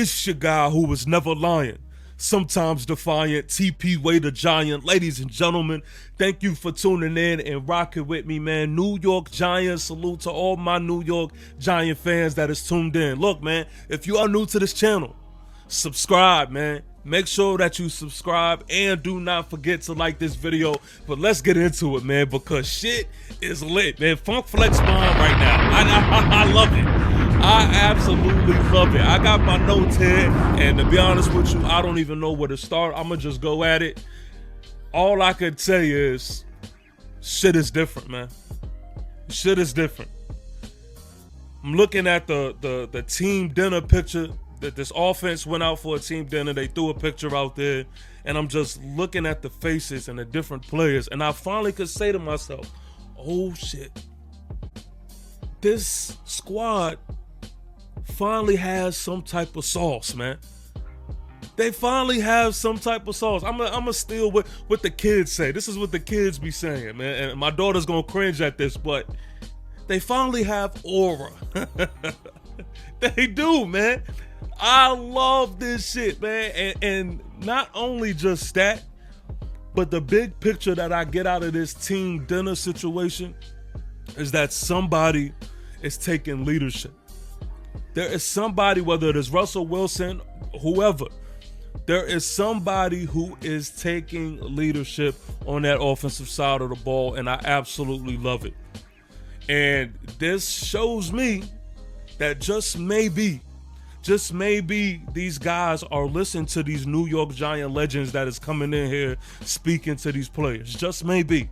It's your guy who was never lying, sometimes defiant, TP Way the Giant. Ladies and gentlemen, thank you for tuning in and rocking with me, man. New York Giants, salute to all my New York Giant fans that is tuned in. Look, man, if you are new to this channel, subscribe, man. Make sure that you subscribe and do not forget to like this video. But let's get into it, man, because shit is lit, man. Funk Flex Bomb right now. I love it. I absolutely love it. I got my notes here, and to be honest with you, I don't even know where to start. I'm going to just go at it. All I could tell you is shit is different, man. Shit is different. I'm looking at the team dinner picture. That this offense went out for a team dinner. They threw a picture out there, and I'm just looking at the faces and the different players, and I finally could say to myself, oh shit, this squad finally has some type of sauce, man. They finally have some type of sauce. I'm a steal what the kids say. This is what the kids be saying, man, and my daughter's gonna cringe at this, but they finally have aura. They do, man. I love this shit, man, and not only just that, but the big picture that I get out of this team dinner situation is that somebody is taking leadership. There is somebody, whether it is Russell Wilson, whoever, there is somebody who is taking leadership on that offensive side of the ball, and I absolutely love it. And this shows me that just maybe these guys are listening to these New York Giant legends that is coming in here speaking to these players. Just maybe.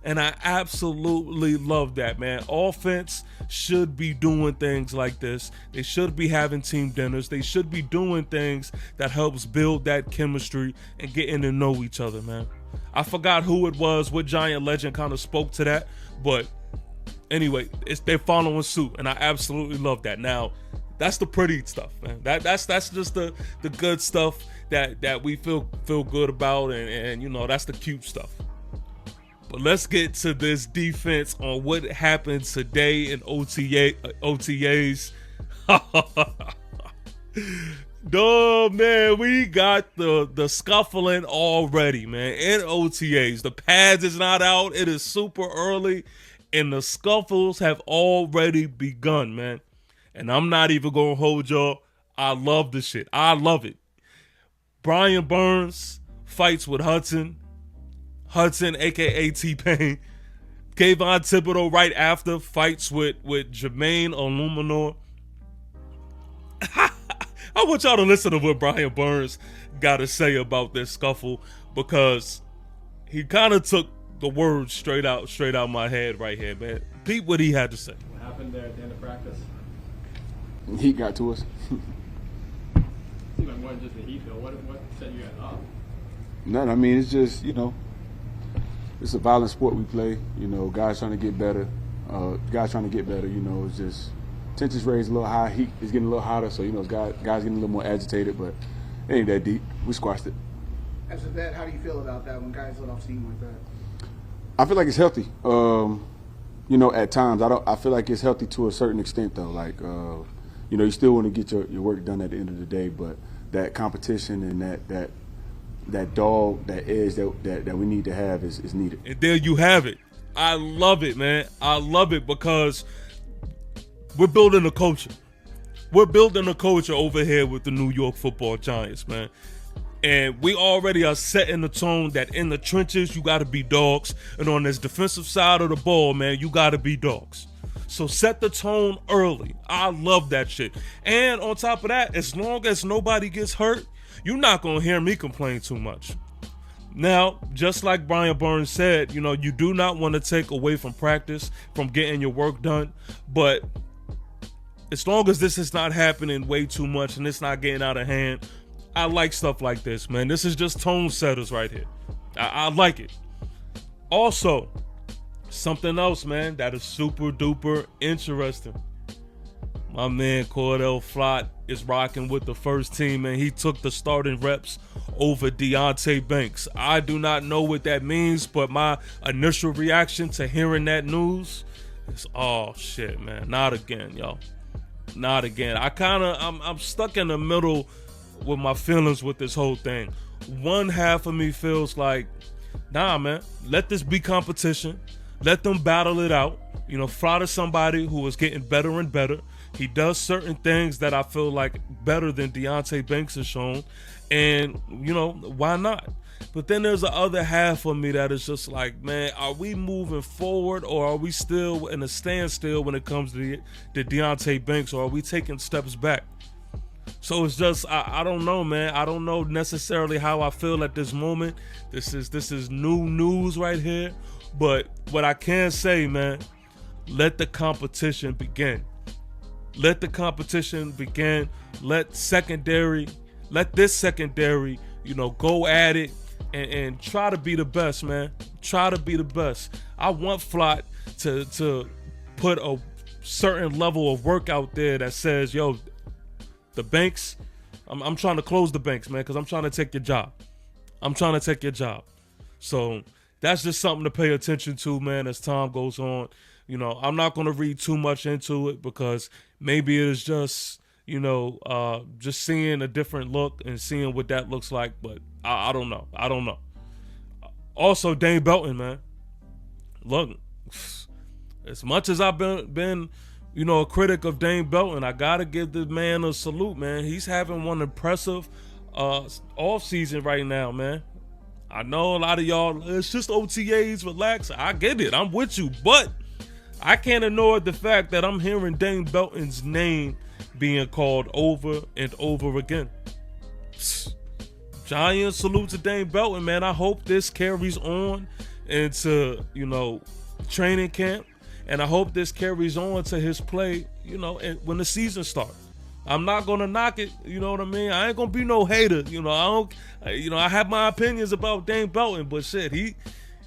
And I absolutely love that, man. Offense should be doing things like this. They should be having team dinners. They should be doing things that helps build that chemistry and getting to know each other, man. I forgot who it was, what Giant legend kind of spoke to that. But anyway, they're following suit, and I absolutely love that. Now, that's the pretty stuff, man. That's just the good stuff that we feel good about, and you know, that's the cute stuff. But let's get to this defense on what happened today in OTAs. Duh, man, we got the scuffling already, man. In OTAs, the pads is not out. It is super early, and the scuffles have already begun, man. And I'm not even going to hold y'all. I love this shit. I love it. Brian Burns fights with Hudson, a.k.a. T-Pain. Kayvon Thibodeau right after fights with Jermaine Illuminor. I want y'all to listen to what Brian Burns got to say about this scuffle, because he kind of took the words straight out my head right here, man. Peep what he had to say. What happened there at the end of practice? Heat got to us. Seemed like more than just the heat, though. What set you guys off? None. I mean, it's just, you know, it's a violent sport we play. You know, guys trying to get better. You know, it's just tension's raised a little high. Heat is getting a little hotter, so, you know, guys getting a little more agitated, but it ain't that deep. We squashed it. As a vet, how do you feel about that when guys let off steam like that? I feel like it's healthy. You know, at times, I feel like it's healthy to a certain extent, though. Like, you know, you still want to get your work done at the end of the day, but that competition and that dog, that edge that we need to have is needed. And there you have it. I love it, man. I love it, because we're building a culture. We're building a culture over here with the New York Football Giants, man. And we already are setting the tone that in the trenches, you got to be dogs. And on this defensive side of the ball, man, you got to be dogs. So set the tone early. I love that shit. And on top of that, as long as nobody gets hurt, you're not going to hear me complain too much. Now, just like Brian Burns said, you know, you do not want to take away from practice, from getting your work done. But as long as this is not happening way too much and it's not getting out of hand, I like stuff like this, man. This is just tone setters right here. I like it. Also, something else, man, that is super duper interesting. My man Cordell Flott is rocking with the first team, and he took the starting reps over Deonte Banks. I do not know what that means, but my initial reaction to hearing that news is, oh shit, man, not again, y'all. Not again. I'm stuck in the middle with my feelings with this whole thing. One half of me feels like, nah, man, let this be competition. Let them battle it out. You know, Fraud is somebody who is getting better and better. He does certain things that I feel like better than Deonte Banks has shown. And, you know, why not? But then there's the other half of me that is just like, man, are we moving forward or are we still in a standstill when it comes to Deonte Banks, or are we taking steps back? So it's just, I don't know, man. I don't know necessarily how I feel at this moment. This is new news right here. But what I can say, man, let the competition begin. Let the competition begin. Let this secondary, you know, go at it and try to be the best, man. Try to be the best. I want Flott to put a certain level of work out there that says, yo, the Banks, I'm trying to close the Banks, man, because I'm trying to take your job. So that's just something to pay attention to, man, as time goes on. You know, I'm not going to read too much into it because maybe it is just, you know, just seeing a different look and seeing what that looks like. But I don't know. Also, Dane Belton, man. Look, as much as I've been, you know, a critic of Dane Belton, I got to give the man a salute, man. He's having one impressive offseason right now, man. I know a lot of y'all, it's just OTAs, relax. I get it. I'm with you. But I can't ignore the fact that I'm hearing Dane Belton's name being called over and over again. Giant salute to Dane Belton, man. I hope this carries on into, you know, training camp. And I hope this carries on to his play, you know, when the season starts. I'm not gonna knock it, you know what I mean? I ain't gonna be no hater, you know. I have my opinions about Dane Belton, but shit,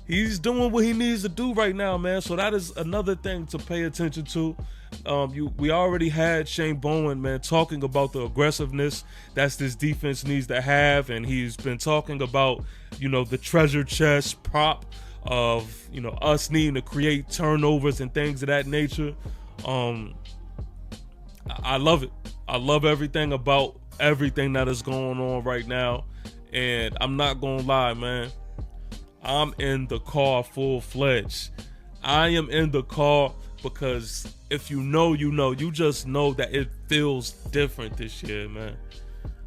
he's doing what he needs to do right now, man. So that is another thing to pay attention to. We already had Shane Bowen, man, talking about the aggressiveness that this defense needs to have, and he's been talking about, you know, the treasure chest prop of, you know, us needing to create turnovers and things of that nature. I love it. I love everything about everything that is going on right now. And I'm not gonna lie, man. I'm in the car full-fledged. I am in the car because if you know, you know. You just know that it feels different this year, man.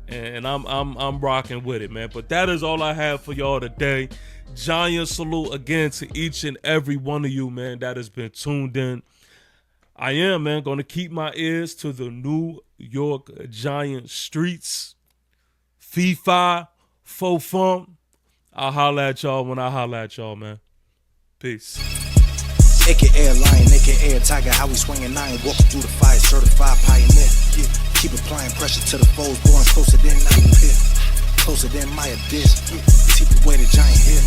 And I'm rocking with it, man. But that is all I have for y'all today. Giant salute again to each and every one of you, man, that has been tuned in. I am, man, going to keep my ears to the New York Giant streets. Fee-fi, faux funk. I'll holla at y'all when I holla at y'all, man. Peace. Naked air lion, naked air tiger, how we swinging nine, walking through the fire, certified pioneer. Yeah. Keep applying pressure to the foes, born closer than I appear, closer than my dish. Yeah. Keep away the giant here.